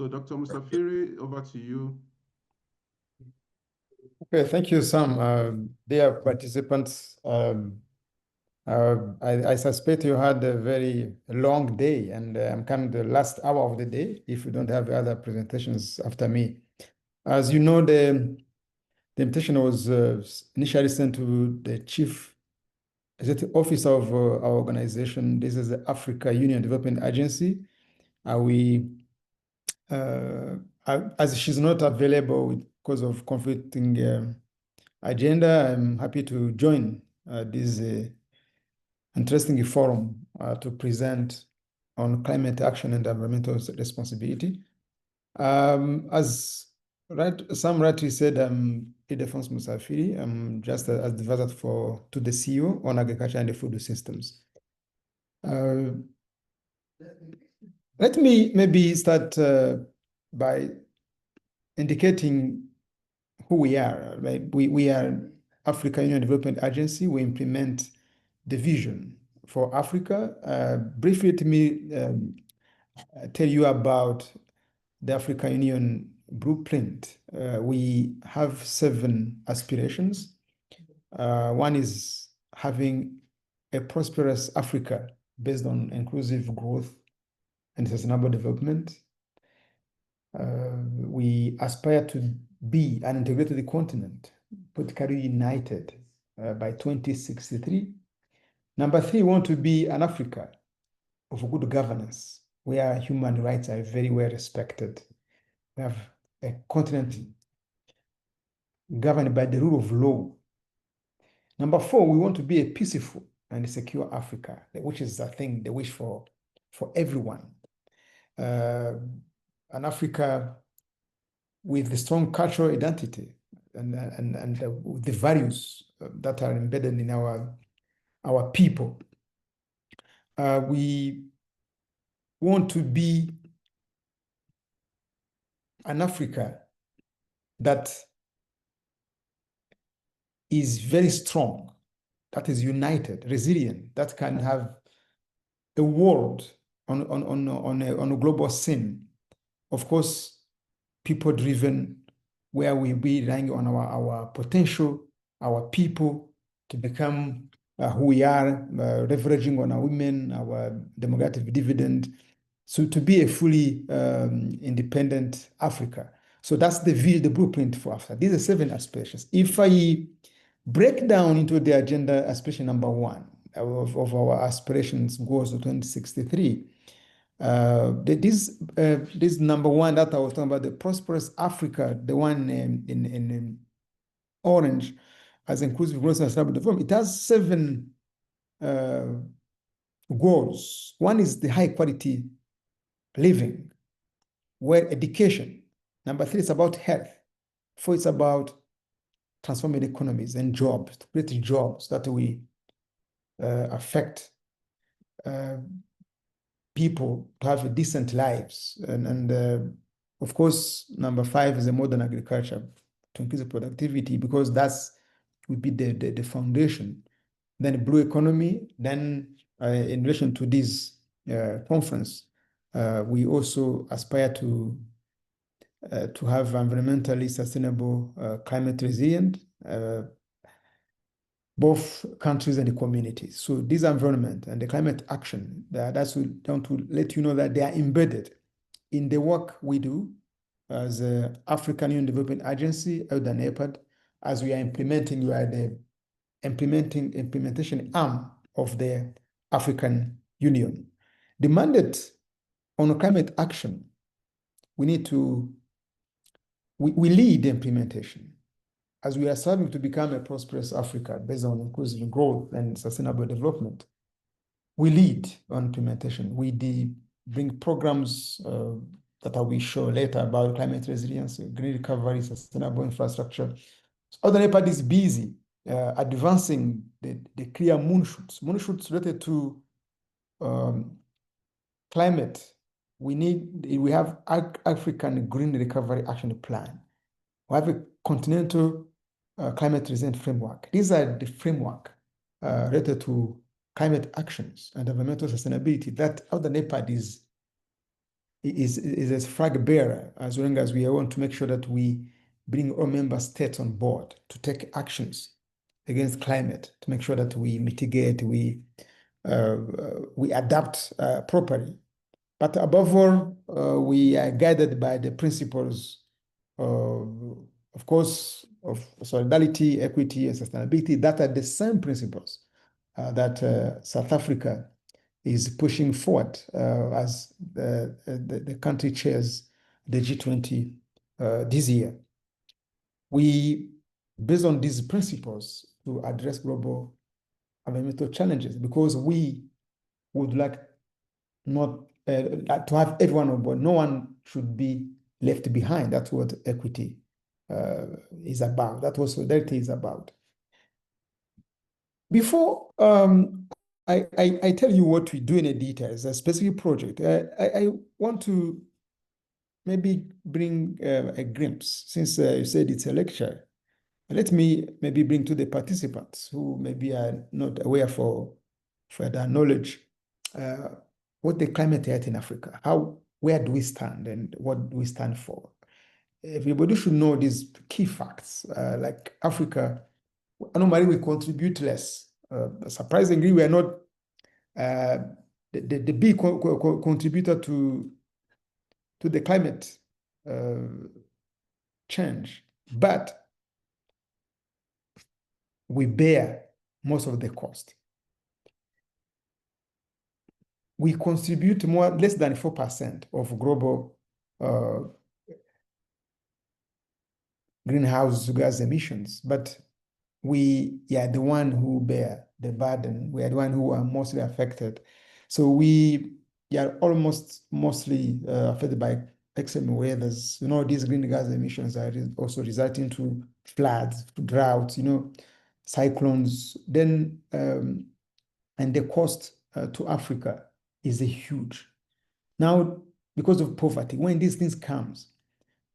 Dr. Musafiri, over to you. Okay, thank you, Sam. Dear participants, I suspect you had a very long day, and I'm coming to the last hour of the day if you don't have other presentations after me. As you know, the invitation was initially sent to the Chief Executive Officer of our organization. This is the Africa Union Development Agency. As she's not available because of conflicting agenda, I'm happy to join this interesting forum to present on climate action and environmental responsibility. As Sam rightly said, I'm Ildephonse Musafiri. I'm just as advisor to the CEO on agriculture and the food systems. Let me maybe start by indicating who we are. Right? We are Africa Union Development Agency. We implement the vision for Africa. Briefly, let me tell you about the Africa Union blueprint. We have 7 aspirations. One is having a prosperous Africa based on inclusive growth and sustainable development. We aspire to be an integrated continent, politically united by 2063. Number 3, we want to be an Africa of good governance, where human rights are very well respected. We have a continent governed by the rule of law. Number 4, we want to be a peaceful and secure Africa, which is, I think, the wish for everyone. An Africa with the strong cultural identity and the values that are embedded in our people. We want to be an Africa that is very strong, that is united, resilient, that can have a world on a global scene. Of course, people-driven, where we be relying on our potential, our people to become who we are, leveraging on our women, our demographic dividend, so to be a fully independent Africa. So that's the blueprint for Africa. These are 7 aspirations. If I break down into the agenda aspiration number 1 of our aspirations goals of 2063, this number 1 that I was talking about, the prosperous Africa, the one in orange, as inclusive growth and sustainable development, it has 7 goals. One is the high quality living, where education. Number 3 is about health. 4 is about transforming economies and jobs, to create jobs that we affect people to have decent lives. And of course, number 5 is a modern agriculture to increase the productivity, because that's would be the foundation. Then blue economy. Then in relation to this conference, we also aspire to have environmentally sustainable, climate resilient, both countries and the communities. So this environment and the climate action, that's down to let you know that they are embedded in the work we do as the African Union Development Agency, or the NEPAD, as we are implementing. You are the implementation arm of the African Union. The mandate on climate action, we lead the implementation, as we are striving to become a prosperous Africa based on inclusive growth and sustainable development. We lead on implementation. We bring programs that I will show later about climate resilience, green recovery, sustainable infrastructure. So the NEPAD is busy advancing the clear moonshots related to climate. We have African Green Recovery Action Plan. We have a continental climate resilient framework. These are the framework related to climate actions and environmental sustainability that the NEPAD is is a flag bearer as long as we want to make sure that we bring all member states on board to take actions against climate, to make sure that we mitigate, we adapt properly. But above all, we are guided by the principles, of course, of solidarity, equity, and sustainability. That are the same principles that South Africa is pushing forward as the country chairs the G20 this year. We, based on these principles, to address global environmental challenges, because we would like not to have everyone on board. No one should be left behind. That's what equity is about. That's what solidarity is about. Before I tell you what we do in a detail, it's a specific project. I want to maybe bring a glimpse, since you said it's a lecture. Let me maybe bring to the participants who maybe are not aware for their knowledge what the climate is in Africa. Where do we stand and what do we stand for? Everybody should know these key facts. Like Africa, normally we contribute less. Surprisingly, we are not the big contributor to the climate change, but we bear most of the cost. We contribute less than 4% of global greenhouse gas emissions, but we are the one who bear the burden. We are the one who are mostly affected. So we are almost mostly affected by extreme weathers. These greenhouse gas emissions are also resulting to floods, to droughts, cyclones. Then, and the cost to Africa is huge. Now, because of poverty, when these things comes,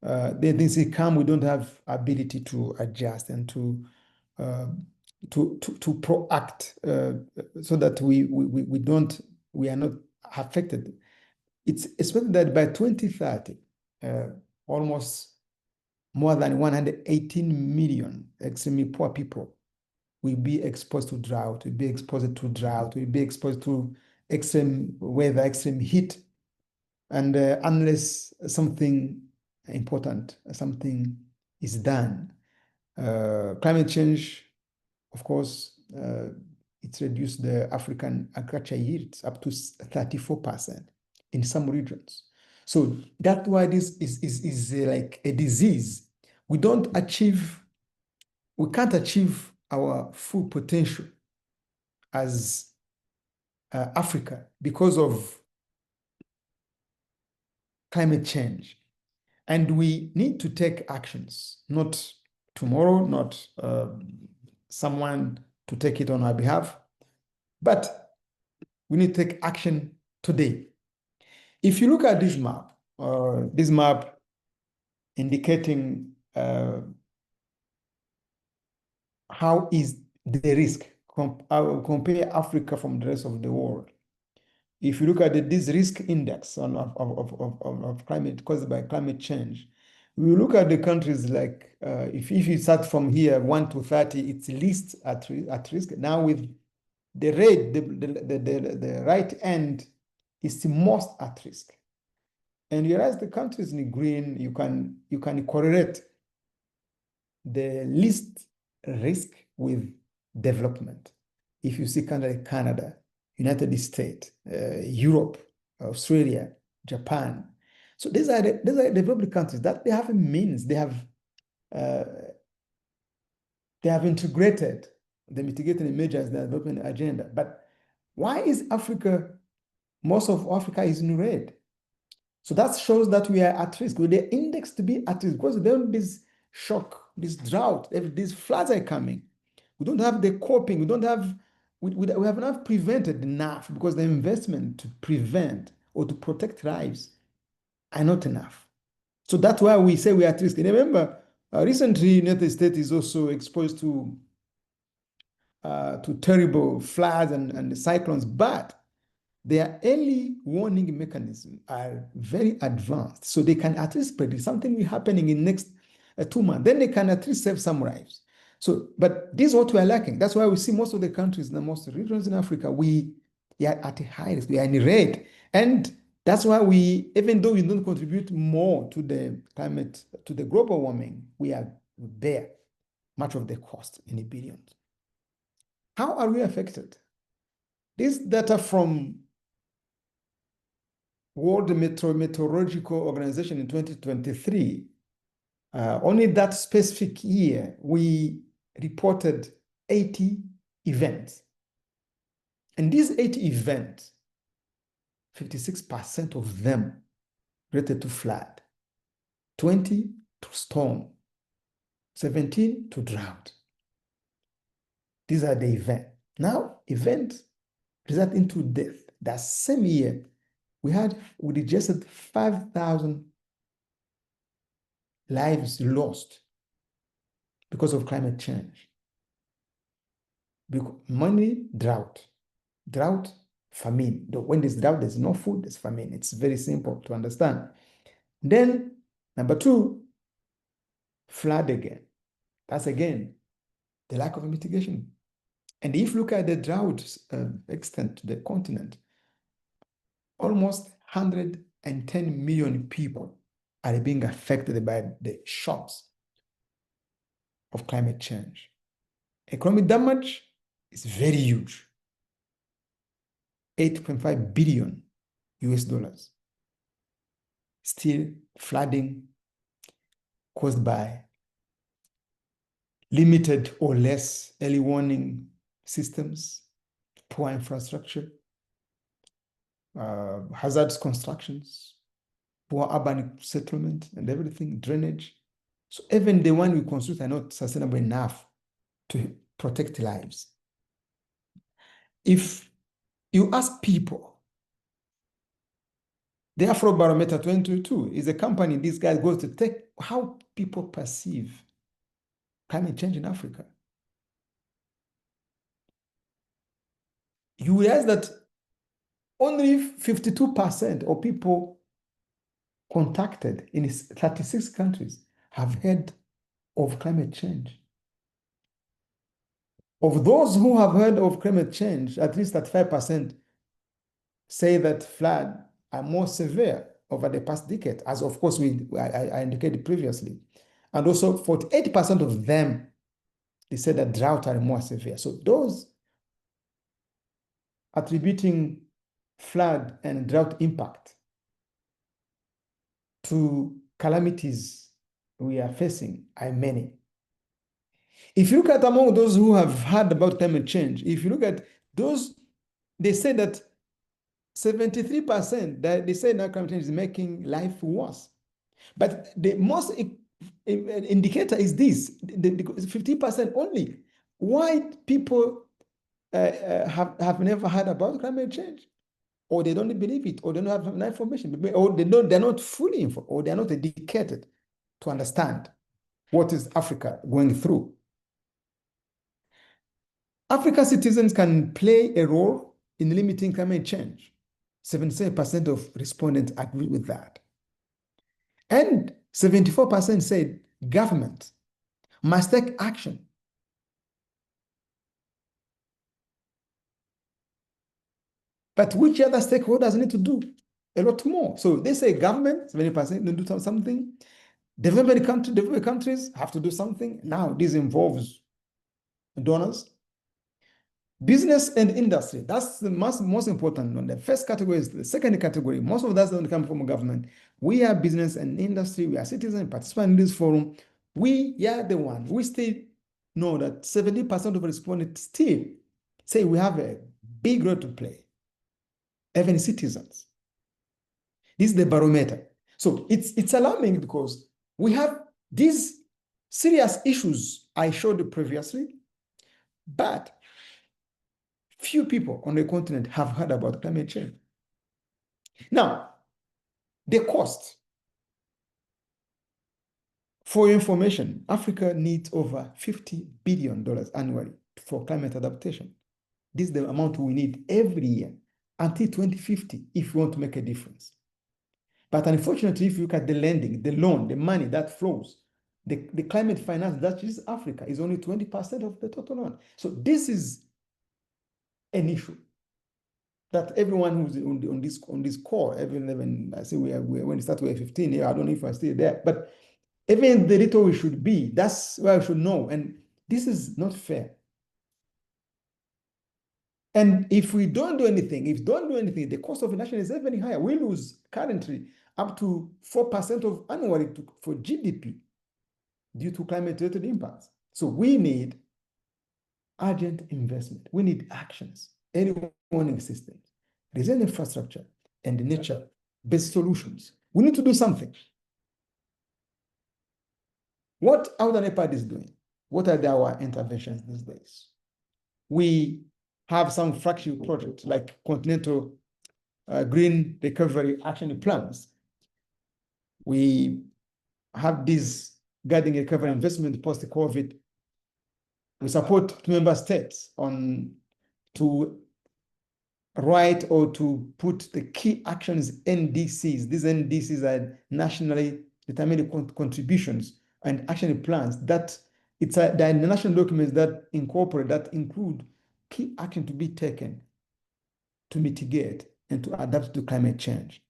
we don't have ability to adjust and to proact so that we are not affected. It's expected that by 2030, almost more than 118 million extremely poor people will be exposed to drought, will be exposed to extreme weather, extreme heat. And unless something important, something is done, climate change, of course, it's reduced the African agriculture yields up to 34% in some regions. So that's why this is like a disease. We can't achieve our full potential as Africa because of climate change. And we need to take actions, not tomorrow, not someone to take it on our behalf, but we need to take action today. If you look at this map indicating how is the risk, compare Africa from the rest of the world. If you look at this risk index of climate caused by climate change, we look at the countries like if you start from here 1 to 30, it's least at risk. Now with the red, the right end is the most at risk. And whereas the countries in green, you can correlate the least risk with development. If you see countries like Canada, United States, Europe, Australia, Japan. So these are developed countries that they have a means, they have integrated the mitigating measures in the development agenda. But why is most of Africa is in red? So that shows that we are at risk. We're indexed to be at risk because then this shock, this drought, these floods are coming. We don't have the coping. We have not prevented enough because the investment to prevent or to protect lives are not enough. So that's why we say we are at risk. And remember, recently, United States is also exposed to terrible floods and cyclones, but their early warning mechanisms are very advanced, so they can at least predict something will happening in next 2 months. Then they can at least save some lives. So, but this is what we are lacking. That's why we see most of the countries, the most regions in Africa, we are at a high risk. We are in red, and that's why we, even though we don't contribute more to the climate, to the global warming, we are there, much of the cost in the billions. How are we affected? This data from World Meteorological Organization in 2023, only that specific year, we reported 80 events. And these 80 events, 56% of them related to flood, 20 to storm, 17 to drought. These are the events. Now, events result into death. That same year, we registered 5,000 lives lost because of climate change. Money, drought, famine. When there's drought, there's no food, there's famine. It's very simple to understand. Then, number 2, flood again. That's again the lack of mitigation. And if you look at the drought extent to the continent, almost 110 million people are being affected by the shocks of climate change. Economic damage is very huge. $8.5 billion US dollars. Still flooding caused by limited or less early warning systems, poor infrastructure, hazardous constructions, poor urban settlement and everything, drainage. So even the one we construct are not sustainable enough to protect lives. If you ask people, the Afrobarometer 2022 is a company, this guy goes to take how people perceive climate change in Africa. You realize that only 52% of people contacted in 36 countries have heard of climate change. Of those who have heard of climate change, at least 35% say that floods are more severe over the past decade, as of course I indicated previously. And also 48% of them, they said that drought are more severe. So those attributing flood and drought impact to calamities we are facing are many. If you look at among those who have heard about climate change, if you look at those, they say that 73% that they say that climate change is making life worse. But the most indicator is this, 50% only. Why people have never heard about climate change? Or they don't believe it, or they don't have enough information, or they're not fully informed, or they're not educated to understand what is Africa going through. African citizens can play a role in limiting climate change. 77% of respondents agree with that. And 74% said government must take action. But which other stakeholders need to do a lot more? So they say government, 70% need to do something. Developing countries have to do something. Now this involves donors. Business and industry, that's the most important one. The first category is the second category. Most of that don't come from government. We are business and industry. We are citizens, participants in this forum. We are the one. We still know that 70% of respondents still say we have a big role to play, even citizens. This is the barometer. So it's alarming because we have these serious issues I showed you previously, but few people on the continent have heard about climate change. Now, the cost. For information, Africa needs over $50 billion annually for climate adaptation. This is the amount we need every year. until 2050 if we want to make a difference. But unfortunately, if you look at the lending, the loan, the money that flows, the climate finance that is Africa is only 20% of the total loan. So this is an issue that everyone who's on this call, even I say when we start with 15 here, I don't know if I stay there, but even the little we should be, that's where we should know. And this is not fair. And if we don't do anything, the cost of inaction is even higher. We lose currently up to 4% of annually for GDP due to climate-related impacts. So we need urgent investment. We need actions, early warning systems, design infrastructure, and nature-based solutions. We need to do something. What our NEPAD is doing? What are our interventions these days? We have some flagship projects like continental green recovery action plans. We have these guiding recovery investment post-COVID. We support member states to write or to put the key actions NDCs. These NDCs are nationally determined contributions and action plans that the national documents that include key action to be taken to mitigate and to adapt to climate change.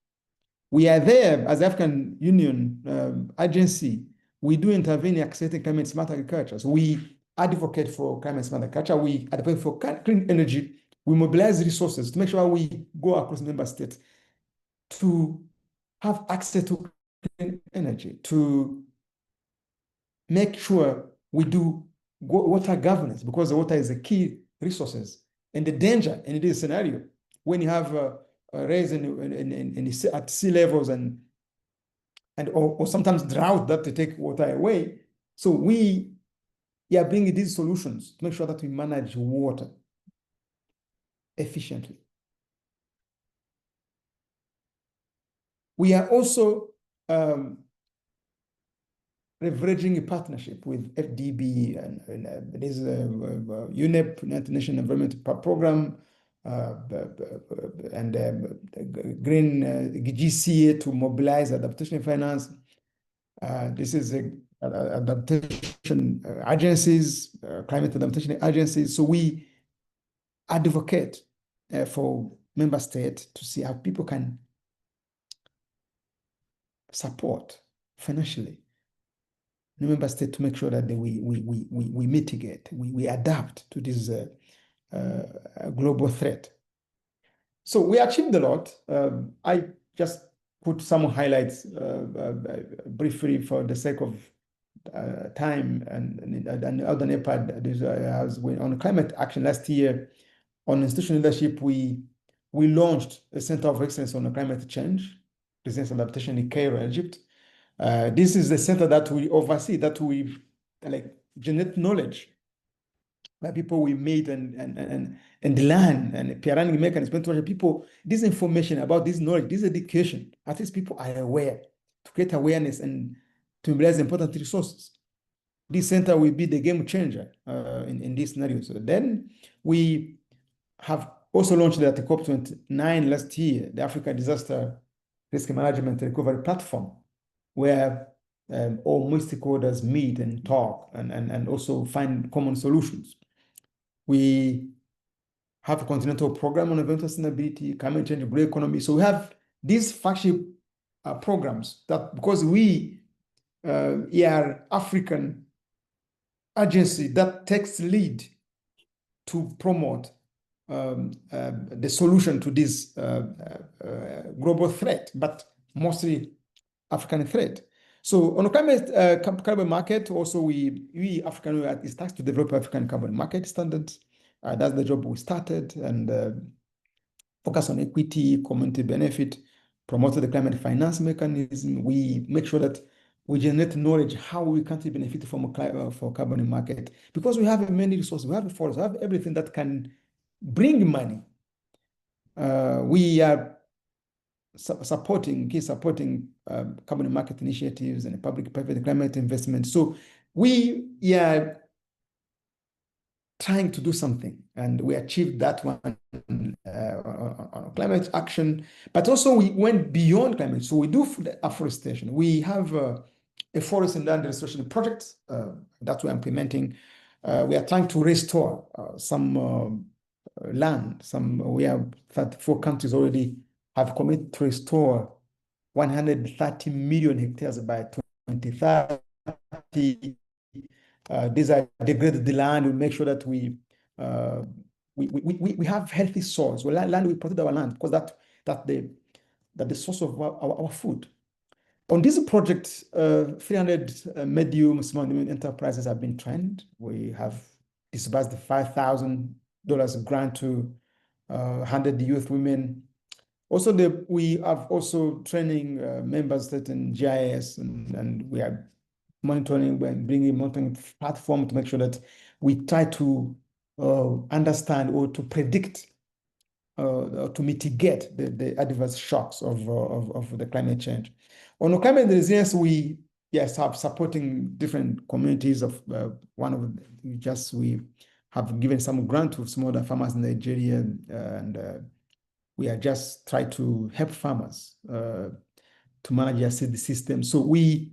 We are there as African Union agency. We do intervene in accelerating climate smart agriculture. So we advocate for climate smart agriculture. We advocate for clean energy. We mobilize resources to make sure we go across member states to have access to clean energy, to make sure we do water governance, because the water is a key resources. And the danger in this scenario, when you have a rise at sea levels or sometimes drought that they take water away. So we are bringing these solutions to make sure that we manage water efficiently. We are also leveraging a partnership with FDB and there's UNEP, United Nations Environment Program, and Green GCA to mobilize adaptation finance. This is adaptation agencies, climate adaptation agencies. So we advocate for member states to see how people can support financially the member state to make sure that we mitigate, we adapt to this global threat. So we achieved a lot. I just put some highlights briefly for the sake of time and other NEPAD. On climate action last year, on institutional leadership, we launched a Center of Excellence on Climate Change, Resilience and Adaptation in Cairo, Egypt. This is the center that we oversee, that we generate knowledge by people we meet and learn and peer learning mechanisms to people this information about this knowledge, this education. At least people are aware, to create awareness and to mobilize important resources. This center will be the game changer in this scenario. So then we have also launched at the COP29 last year, the Africa Disaster Risk Management Recovery Platform, where all stakeholders meet and talk and also find common solutions. We have a continental program on environmental sustainability, climate change, blue economy. So we have these flagship programs that, because we are African agency that takes lead to promote the solution to this global threat, but mostly African threat. So on the carbon market, also we African is tasked to develop African carbon market standards. That's the job we started, and focus on equity, community benefit, promote the climate finance mechanism. We make sure that we generate knowledge how we can benefit from for carbon market, because we have many resources, we have forests, we have everything that can bring money. We are supporting carbon market initiatives and public-private climate investment. So we are trying to do something, and we achieved that one on climate action. But also we went beyond climate. So we do afforestation. We have a forest and land restoration project that we're implementing. We are trying to restore some land. We have 34 countries already have committed to restore 130 million hectares by 2030. These are degraded the land. We make sure that we have healthy soils. We protect our land because that the source of our food. On this project, 300 medium small enterprises have been trained. We have disbursed the $5,000 grant to 100 youth women. Also, we have also training members that in GIS, and we are monitoring and bringing a monitoring platform to make sure that we try to understand or to predict to mitigate the adverse shocks of the climate change. On climate resilience, we have supporting different communities of we have given some grant to smaller farmers in Nigeria, and we are just trying to help farmers to manage their seed system. So we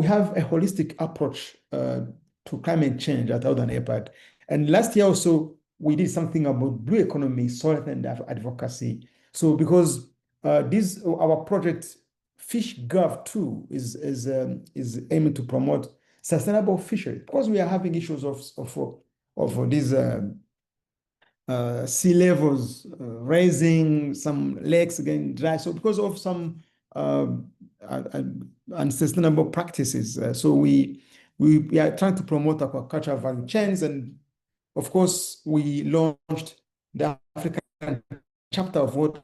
have a holistic approach to climate change at Southern NEPAD. And last year also, we did something about blue economy, soil and advocacy. So because our project FishGov 2 is aiming to promote sustainable fishery, because we are having issues of these sea levels rising, some lakes getting dry. So because of some unsustainable practices, so we are trying to promote aquaculture value chains, and of course we launched the African chapter of World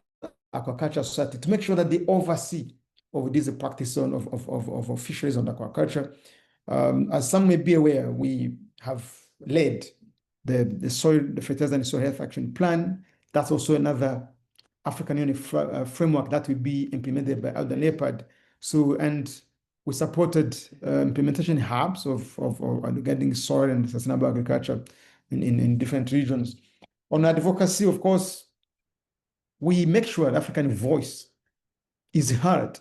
Aquaculture Society to make sure that they oversee of these practices of fisheries on aquaculture. As some may be aware, we have led the fertilizer and soil health action plan. That's also another African Union framework that will be implemented by the NEPAD. So, and we supported implementation hubs of regarding soil and sustainable agriculture in different regions. On advocacy, of course, we make sure the African voice is heard.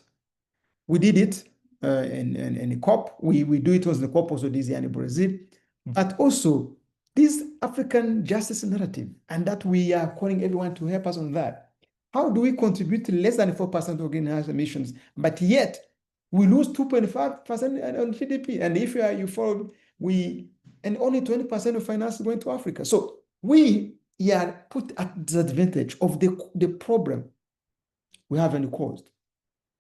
We did it in the COP. We do it in the COP also this year in Brazil, but also this African justice narrative, and that we are calling everyone to help us on that. How do we contribute to less than 4% of greenhouse emissions, but yet we lose 2.5% on GDP? And if you follow, and only 20% of finance is going to Africa. So we are put at disadvantage of the problem we haven't caused.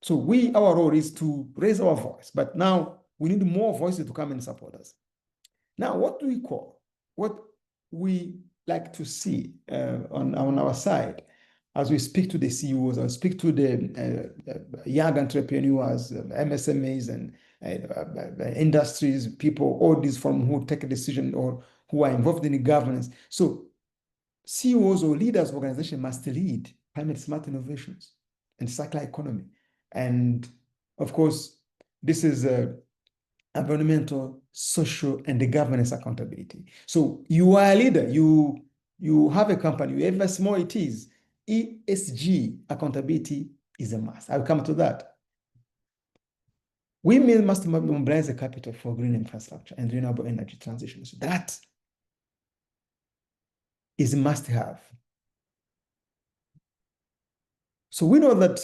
So our role is to raise our voice, but now we need more voices to come and support us. Now, what do we call? What we like to see on our side as we speak to the CEOs, or speak to the young entrepreneurs, MSMEs, and industries, people, all these from who take a decision or who are involved in the governance. So CEOs or leaders of organizations must lead climate smart innovations and circular economy. And of course, this is environmental, social, and the governance accountability. So you are a leader, you have a company, however small it is, ESG accountability is a must. I'll come to that. We must mobilize the capital for green infrastructure and renewable energy transition. So that is a must-have. So we know that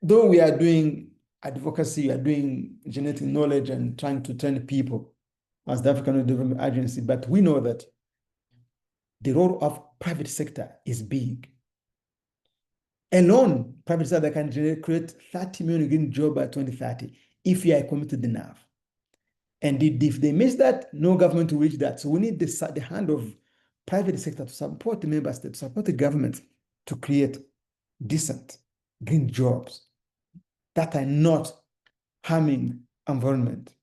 though we are doing advocacy, we are doing generating knowledge and trying to train people as the African Development Agency, but we know that the role of private sector is big. Alone, private sector can create 30 million green jobs by 2030 if you are committed enough. And if they miss that, no government will reach that. So we need the hand of private sector to support the member states, to support the government to create decent green jobs that are not harming environment.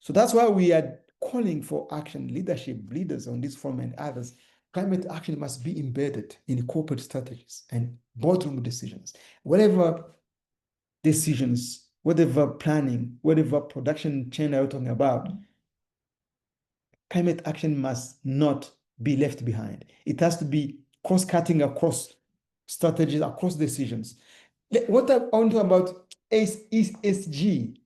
So that's why we are calling for action, leadership, leaders on this forum and others. Climate action must be embedded in corporate strategies and boardroom decisions. Whatever decisions, whatever planning, whatever production chain are we talking about, climate action must not be left behind. It has to be cross-cutting across strategies, across decisions. What I want to talk about is ESG,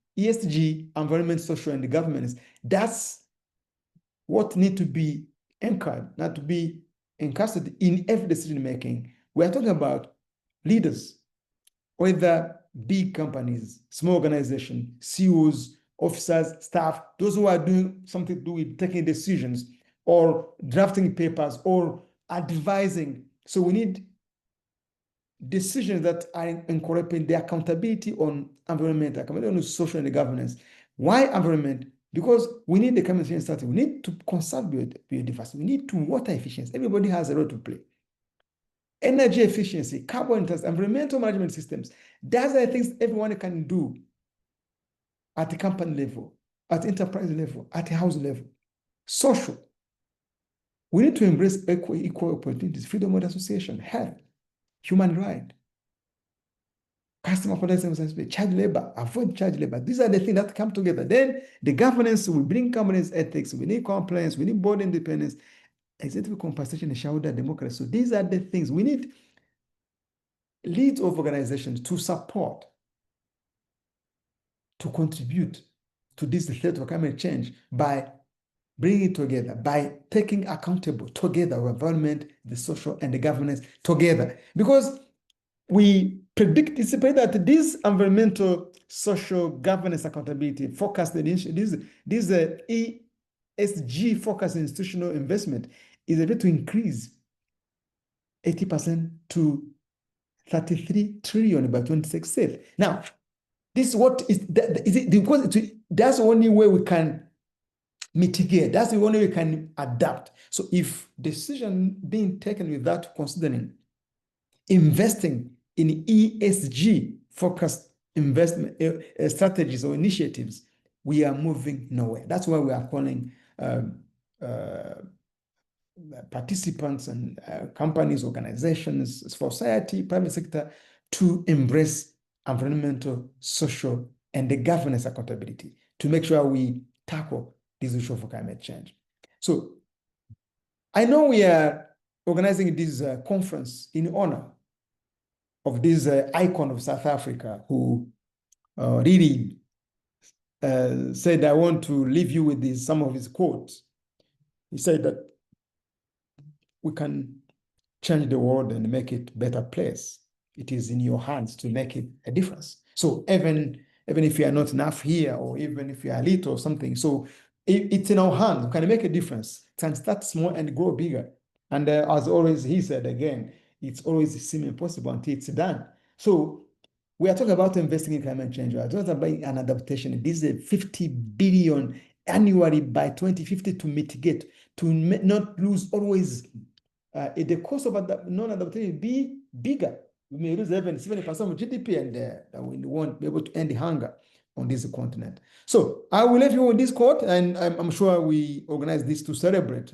environment, social, and governance. That's what need to be anchored, not to be encasted in every decision making. We are talking about leaders, whether big companies, small organizations, CEOs, officers, staff, those who are doing something to do with taking decisions or drafting papers or advising. So we need decisions that are incorporating the accountability on environment, accountability on social and governance. Why environment? Because we need the climate change strategy. We need to conserve biodiversity. We need to water efficiency. Everybody has a role to play. Energy efficiency, carbon intensity, environmental management systems. Those are the things everyone can do at the company level, at enterprise level, at the house level. Social. We need to embrace equal opportunities, freedom of association, health, human rights, customer protection, child labor, avoid child labor. These are the things that come together. Then the governance, we bring governance ethics, we need compliance, we need board independence, executive compensation, and shareholder democracy. So these are the things we need leads of organizations to support, to contribute to this threat of climate change by bringing it together, by taking accountable together our environment, the social, and the governance together. Because we anticipate that this environmental, social, governance accountability focused initiative, this ESG focused institutional investment is able to increase 80% to 33 trillion by 2026. Now, this is what is it because that's the only way we can mitigate. That's the only way we can adapt. So if decision being taken without considering investing in ESG focused investment strategies or initiatives, we are moving nowhere. That's why we are calling participants and companies, organizations, society, private sector to embrace environmental, social, and the governance accountability to make sure we tackle this issue of climate change. So I know we are organizing this conference in honor of this icon of South Africa who really said, I want to leave you with some of his quotes. He said that we can change the world and make it a better place. It is in your hands to make it a difference. So even if you are not enough here, or even if you are little or something, so it's in our hands. We can make a difference. It can start small and grow bigger. And as always, he said again, it's always seem impossible until it's done. So we are talking about investing in climate change. We are talking about an adaptation. This is a 50 billion annually by 2050 to mitigate, to not lose always. The cost of non-adaptation be bigger. We may lose 70% of GDP, and we won't be able to end the hunger on this continent. So I will leave you with this quote, and I'm sure we organize this to celebrate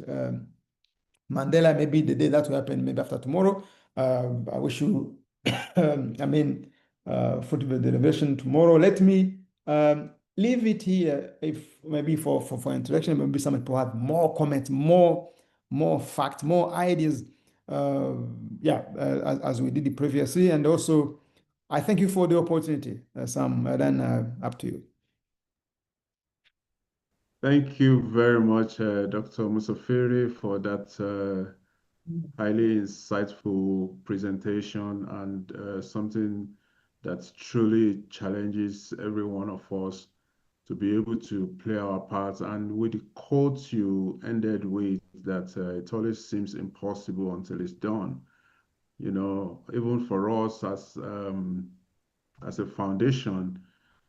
Mandela, maybe the day that will happen, maybe after tomorrow. I wish you, fruitful celebration tomorrow. Let me leave it here, if maybe for introduction, maybe some people have more comments, more facts, more ideas. As we did it previously, and also I thank you for the opportunity, Sam. Then up to you. Thank you very much, Dr. Musafiri, for that highly insightful presentation and something that truly challenges every one of us to be able to play our part. And with the quote you ended with, that it always seems impossible until it's done. You know, even for us as a foundation,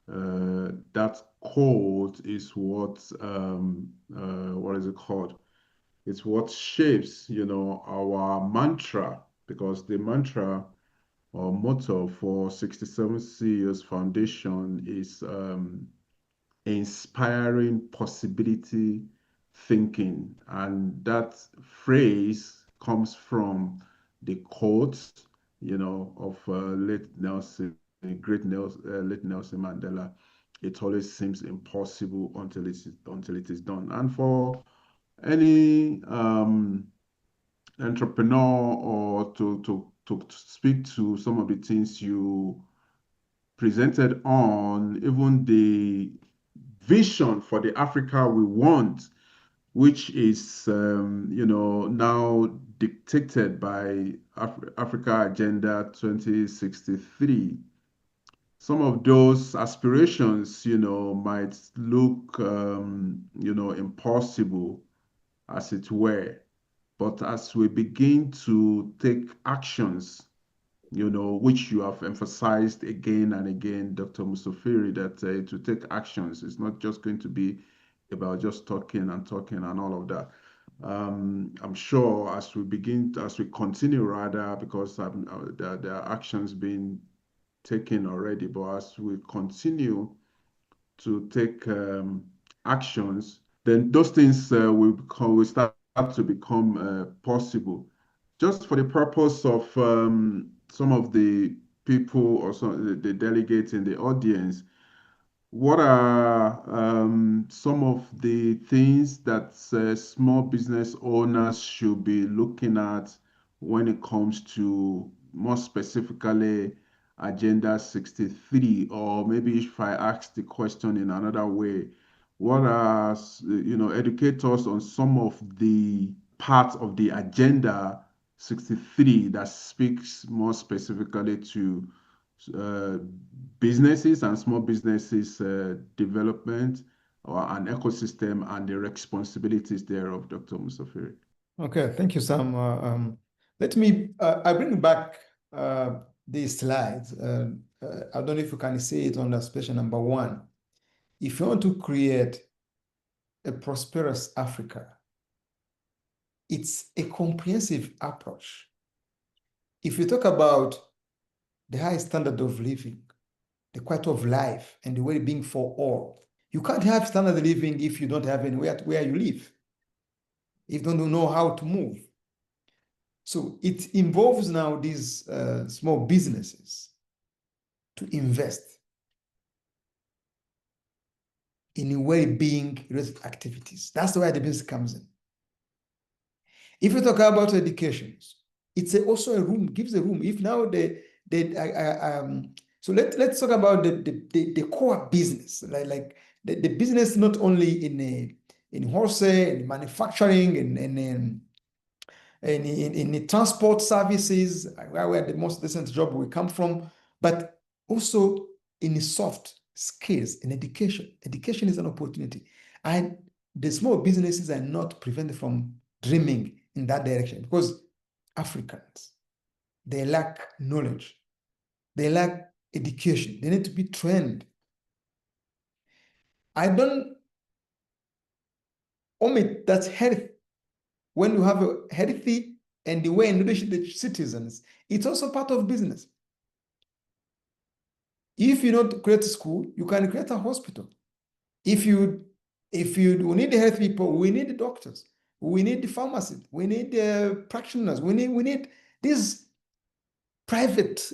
that quote is what is it called? It's what shapes, our mantra, because the mantra or motto for 67 CEOs Foundation is inspiring possibility thinking. And that phrase comes from the quote, of late Nelson Mandela. It always seems impossible until it is done. And for any entrepreneur or to speak to some of the things you presented on, even the vision for the Africa we want, which is, now dictated by Africa Agenda 2063. Some of those aspirations, might look, impossible, as it were. But as we begin to take actions, which you have emphasized again and again, Dr. Musafiri, that to take actions is not just going to be about just talking and talking and all of that. I'm sure as we continue rather, because there are actions being taken already, but as we continue to take actions, then those things will start to become possible. Just for the purpose of some of the people or some the delegates in the audience, what are some of the things that small business owners should be looking at when it comes to, more specifically, Agenda 63? Or maybe if I ask the question in another way, what are, educate us on some of the parts of the Agenda 63 that speaks more specifically to uh, businesses and small businesses development or an ecosystem and the responsibilities thereof, Dr. Musafiri. Okay, thank you, Sam. Let me, I bring back these slides. I don't know if you can see it on the special number 1. If you want to create a prosperous Africa, it's a comprehensive approach. If you talk about the high standard of living, the quality of life, and the well-being for all, you can't have standard of living if you don't have anywhere where you live, if you don't know how to move. So it involves now these small businesses to invest in well-being related activities. That's where the business comes in. If you talk about education, it's also a room, gives a room. If now so let's talk about the core business, like the business not only in wholesale, in manufacturing, in the transport services, where the most decent job will come from, but also in the soft skills in education. Education is an opportunity. And the small businesses are not prevented from dreaming in that direction, because Africans, they lack knowledge. They lack education. They need to be trained. I don't omit that health. When you have a healthy and the way in which the citizens, it's also part of business. If you don't create a school, you can create a hospital. If you we need the health people, we need the doctors, we need the pharmacists, we need the practitioners, we need this private,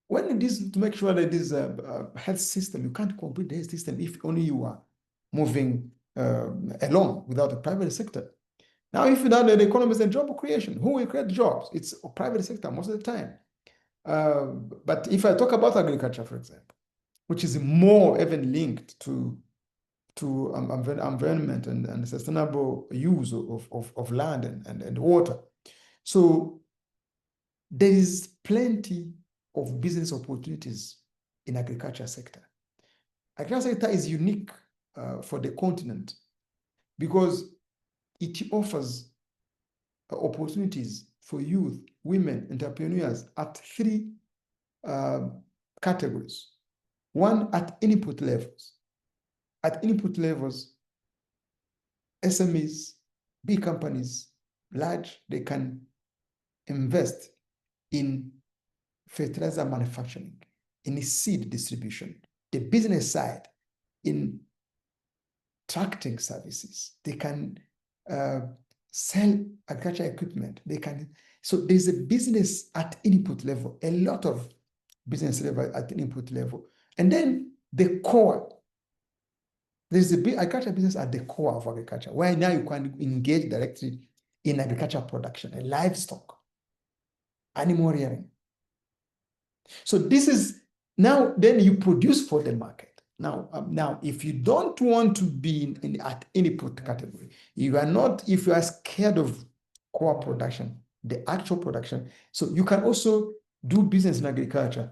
when it is to make sure that this health system, you can't complete the health system if only you are moving along without the private sector. Now, if you don't the economy and job creation, who will create jobs? It's a private sector most of the time. But if I talk about agriculture, for example, which is more even linked to environment and sustainable use of land and water. So there is plenty of business opportunities in agriculture sector. Agriculture sector is unique for the continent because it offers opportunities for youth, women, entrepreneurs at 3 categories. One, at input levels. At input levels, SMEs, big companies, large, they can invest in fertilizer manufacturing, in seed distribution, the business side, in tracting services. They can sell agricultural equipment. They can. So there's a business at input level, a lot of business level at input level. And then the core There's a big agriculture business at the core of agriculture, where now you can engage directly in agriculture production, and livestock, animal rearing. So this is now, then you produce for the market. Now, if you don't want to be at any category, you are not, if you are scared of core production, the actual production, so you can also do business in agriculture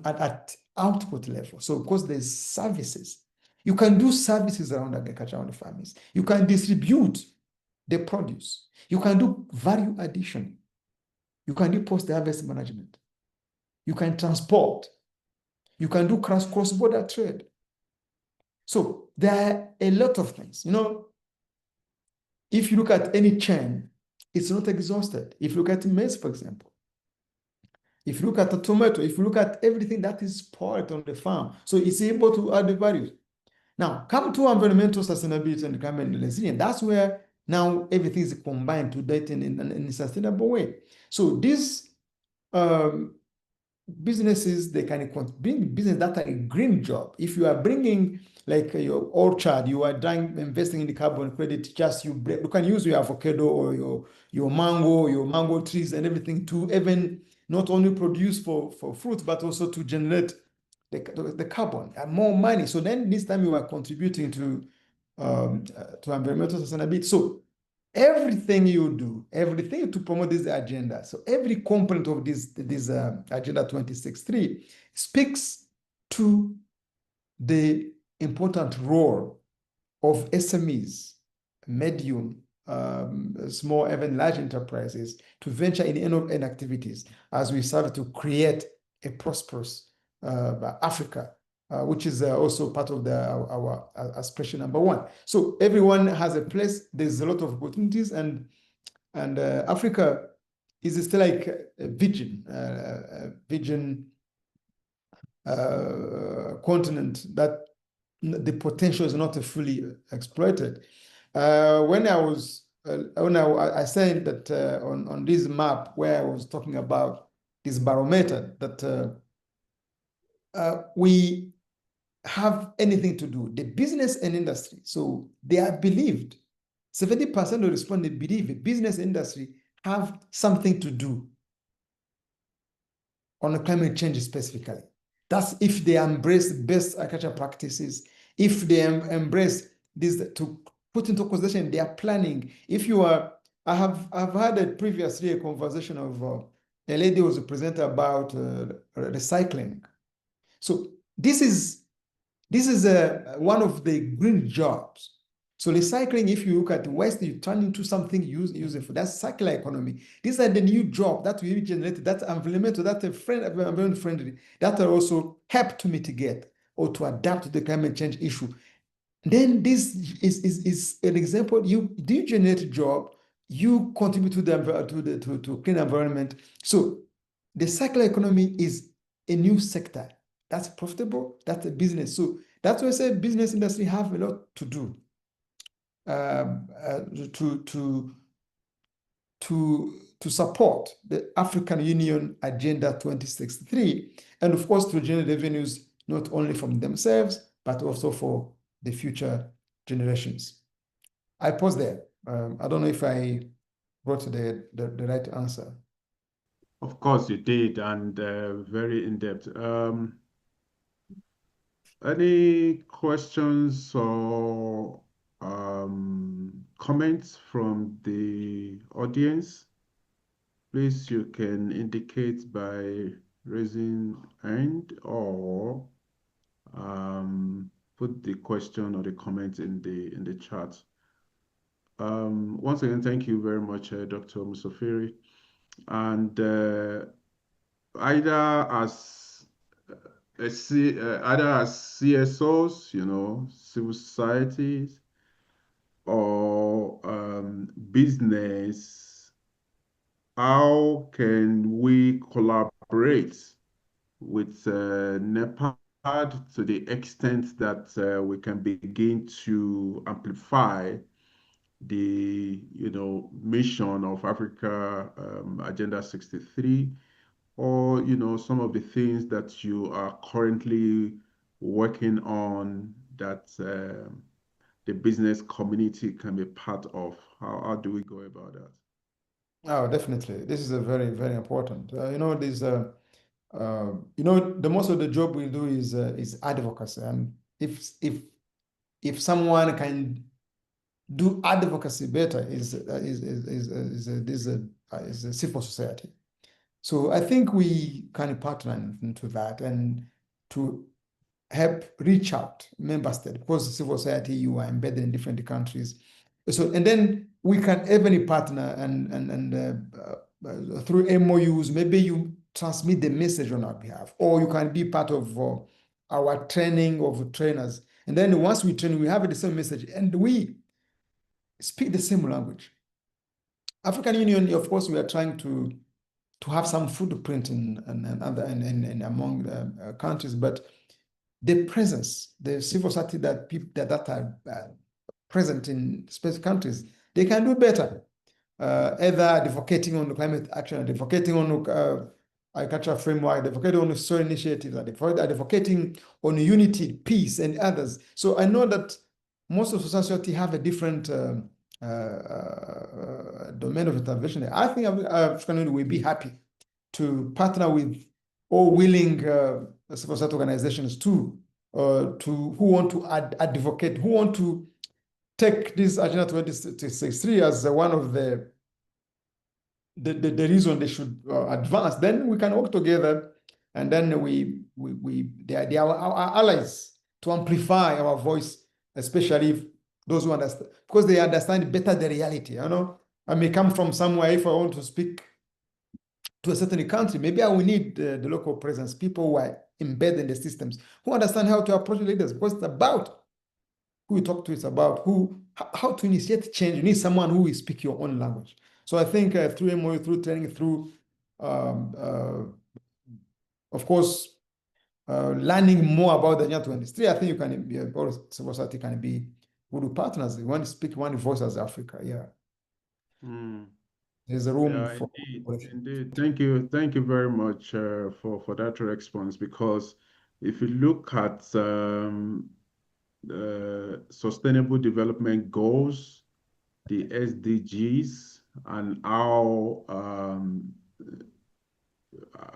at output level. So of course there's services. You can do services around agriculture, on the farmers. You can distribute the produce. You can do value addition. You can do post-harvest management. You can transport. You can do cross-border trade. So there are a lot of things. If you look at any chain, it's not exhausted. If you look at maize, for example, if you look at the tomato, if you look at everything that is spoiled on the farm, so it's able to add the value. Now, come to environmental sustainability and climate resilience. That's where now everything is combined to that in a sustainable way. So these businesses, they can bring business that are a green job. If you are bringing like your orchard, you are investing in the carbon credit, just you can use your avocado or your mango trees and everything to even not only produce for fruit, but also to generate the carbon and more money. So then this time you are contributing to environmental sustainability. So everything you do, everything to promote this agenda. So every component of this Agenda 2063 speaks to the important role of SMEs, medium, small, even large enterprises to venture in end activities as we serve to create a prosperous Africa, which is also part of our aspiration number one. So everyone has a place. There's a lot of opportunities, and Africa is still like a virgin continent that the potential is not fully exploited. When I said that on this map where I was talking about this barometer that we have anything to do, the business and industry. So they are believed, 70% of respondents believe the business industry have something to do on climate change specifically. That's if they embrace best agriculture practices, if they embrace this to put into consideration their planning. I've had previously a conversation of a lady who was a presenter about recycling. So this is one of the green jobs. So recycling, if you look at waste, you turn into something useful. That's circular economy. These are the new jobs that will be generated, that environmental, that are environment friendly, that are also help to mitigate or to adapt to the climate change issue. Then this is an example. You generate a job, you contribute to the clean environment. So the circular economy is a new sector that's profitable. That's a business. So that's why I say business industry have a lot to do to support the African Union Agenda 2063, and of course to generate revenues not only from themselves but also for the future generations. I pause there. I don't know if I brought the right answer. Of course you did, and very in-depth. Any questions or comments from the audience? Please, you can indicate by raising hand or put the question or the comment in the chat. Once again, thank you very much, Dr. Musafiri. And either as either as CSOs, civil societies, or business, how can we collaborate with NEPAD to the extent that we can begin to amplify the mission of Africa Agenda 63, or some of the things that you are currently working on that the business community can be part of? How do we go about that? Oh, definitely. This is a very, very important. The most of the job we do is advocacy. And if someone can do advocacy better, is a civil society. So I think we can partner into that and to help reach out member state because civil society you are embedded in different countries. So and then we can even partner and through MOUs, maybe you transmit the message on our behalf, or you can be part of our training of trainers. And then once we train, we have the same message and we speak the same language. African Union, of course, we are trying to have some footprint in other and among countries, but the presence, the civil society that people that are present in specific countries, they can do better. Either advocating on climate action, advocating on agricultural framework, advocating on soil initiatives, advocating on unity, peace, and others. So I know that most of society have a different domain of intervention. I think African Union will be happy to partner with all willing civil society organizations too, to who want to advocate, who want to take this Agenda 2063 as one of the reason they should advance. Then we can work together, and then they are our allies to amplify our voice, especially if those who understand, because they understand better the reality. I may come from somewhere. If I want to speak to a certain country, maybe I will need the local presence, people who are embedded in the systems, who understand how to approach leaders, because it's about who you talk to, it's about how to initiate change. You need someone who will speak your own language. So I think through MOU, through training, through, of course, learning more about the Agenda 2023, I think you can be, or civil society can be good partners. You want to speak one voice as Africa, yeah. Mm. There's a room Yeah, for. indeed. Thank you very much for that response. Because if you look at Sustainable Development Goals, the SDGs, and how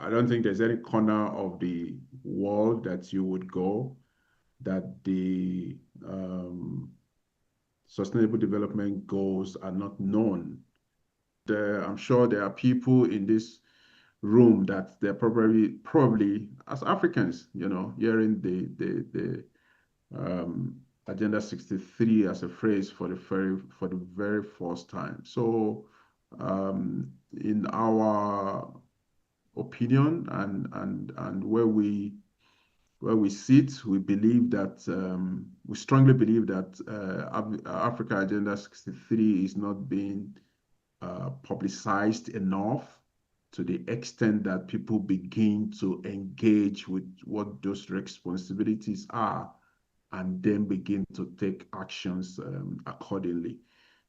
I don't think there's any corner of the world that you would go that the Sustainable Development Goals are not known. I'm sure there are people in this room that they're probably as Africans, hearing the Agenda 63 as a phrase for the very first time. So, in our opinion and where we sit, we strongly believe that Africa Agenda 63 is not being publicized enough to the extent that people begin to engage with what those responsibilities are and then begin to take actions accordingly.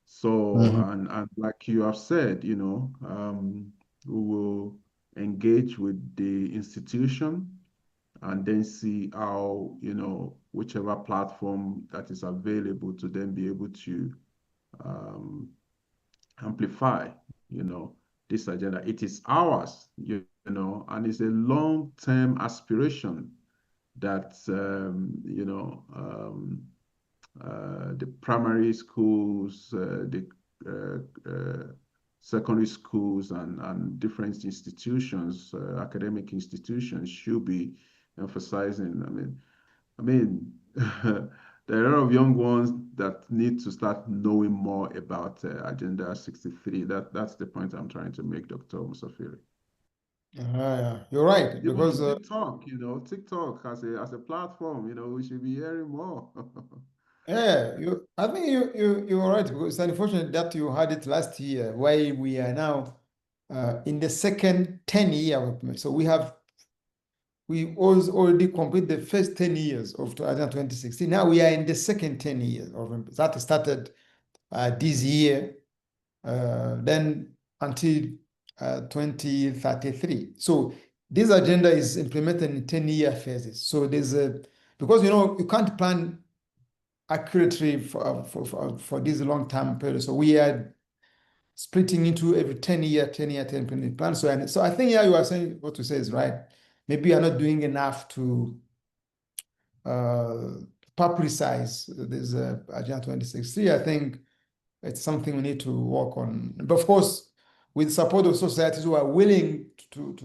So, Mhm. and like you have said, we will engage with the institution and then see how, whichever platform that is available to then be able to um, amplify, this agenda. It is ours, and it's a long-term aspiration that, the primary schools, the secondary schools, and different institutions, academic institutions should be emphasizing. I mean, there are a lot of young ones that need to start knowing more about Agenda 63. That's the point I'm trying to make, Dr. Musafiri. Yeah, you're right, because Even TikTok, TikTok as a platform, we should be hearing more. yeah, I think you're right, because it's unfortunate that you had it last year, why we are now in the second 10 year of implementation. So we already complete the first 10 years of 2016. Now we are in the second 10 years of that started this year, then until 2033. So this agenda is implemented in 10-year phases. So because you can't plan accurately for this long-term period. So we are splitting into every 10-year, 10-year plan. So I think, yeah, you are saying what you say is right. Maybe you are not doing enough to publicize this Agenda 2063. I think it's something we need to work on. But of course, with support of societies who are willing to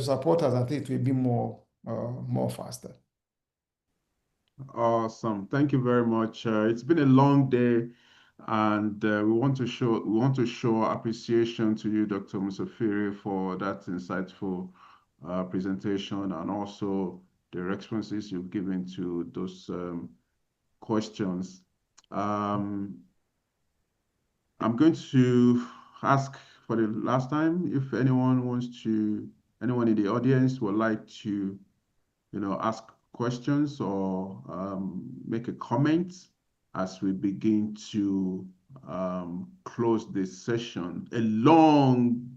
support us, I think it will be more faster. Awesome. Thank you very much. It's been a long day, and we want to show appreciation to you, Dr. Musafiri, for that insightful presentation and also the responses you've given to those questions. I'm going to ask for the last time if anyone in the audience would like to, ask questions or make a comment as we begin to close this session, a long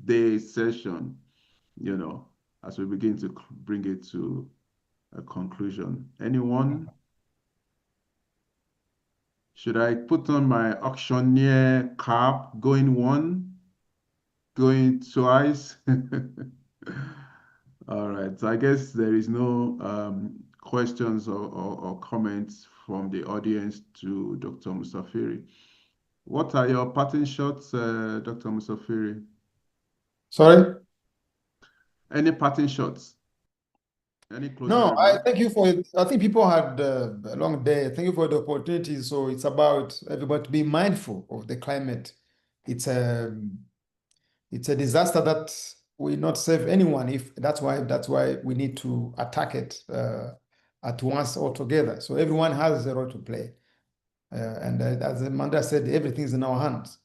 day session, as we begin to bring it to a conclusion. Anyone? Should I put on my auctioneer cap, going one, going twice? All right. So I guess there is no questions or comments from the audience to Dr. Musafiri. What are your parting shots, Dr. Musafiri? Sorry? Any parting shots? Any closing No, I remarks? thank you I think people had a long day. Thank you for the opportunity. So it's about everybody to be mindful of the climate. It's a disaster that will not save anyone. If that's why we need to attack it at once altogether. So everyone has a role to play. And as Amanda said, everything's in our hands.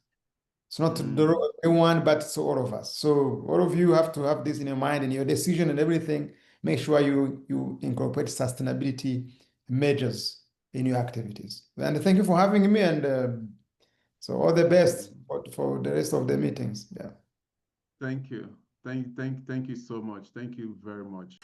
It's not the role of everyone, but it's all of us. So all of you have to have this in your mind and your decision and everything. Make sure you incorporate sustainability measures in your activities. And thank you for having me. And so all the best for the rest of the meetings. Yeah. Thank you. Thank you so much. Thank you very much.